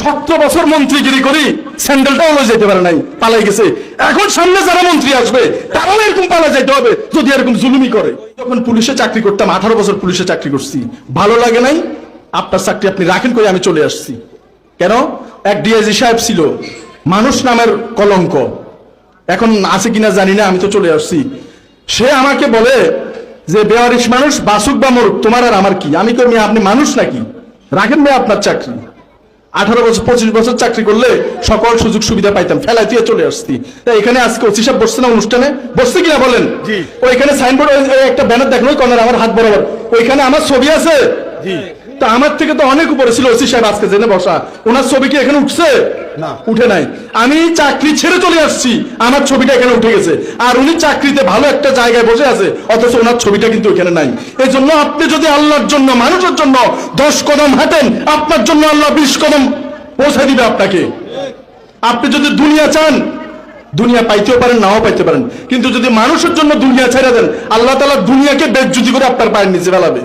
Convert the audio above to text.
17 বছর মন্ত্রীগিরি করি স্যান্ডেলটাও লয়ে যেতে পারে নাই, পালাই গেছে। এখন সামনে যারা মন্ত্রী আসবে তারাও এরকম পালা যাইতে হবে যদি এরকম জুলুমি করে। যখন পুলিশে চাকরি করতাম, 18 বছর পুলিশে চাকরি করছি, ভালো লাগে নাই। আপনার চাকরি আপনি রাখেন করে আমি চলে আসছি। কেন? এক ডিআইজি সাহেব ছিল, মানুষ নামের কলঙ্ক, এখন আছে কিনা জানি না, আমি তো চলে আসছি। সে আমাকে বলে যে বেওয়ারিশ মানুষ বাসুক বা মরুক তোমার আর আমার কি। আমি কই আপনি মানুষ নাকি, রাখেন ভাই আপনার চাকরি। 18 বছর 25 বছর চাকরি করলে সকল সুযোগ সুবিধা পাইতাম, ফেলাই দিয়ে চলে আসছি। তাই এখানে আজকে ওসি সাহেব বসছে না অনুষ্ঠানে, বসছে কিনা বলেন? ওইখানে সাইনবোর্ড একটা ব্যানার দেখলো কর্নার আমার হাত বরাবর, ওইখানে আমার ছবি আছে। তা আমার থেকে তো অনেক উপরে ছিল ওসি সাহেব আজকে জেনে বসা, ওনার ছবি কি এখানে উঠছে? না, উঠে নাই। আমি চাকরি ছেড়ে চলে আসছি, আমার ছবিটা এখানে উঠে গেছে। আর উনি চাকরিতে ভালো একটা জায়গায় বসে আছে, অথচ ওনার ছবিটা কিন্তু এখানে নাই। এই জন্য আপনি যদি আল্লাহর জন্য, মানুষের জন্য 10 কদম হাঁটেন, আপনার জন্য আল্লাহ 20 কদম পৌঁছে দিবে আপনাকে। আপনি যদি দুনিয়া চান, দুনিয়া পাইতেও পারেন, নাও পাইতে পারেন, কিন্তু যদি মানুষের জন্য দুনিয়া ছেড়ে দেন, আল্লাহ তাআলা দুনিয়াকে বেজ্জতি করে আপনার পায়ের নিচে ফেলাবে।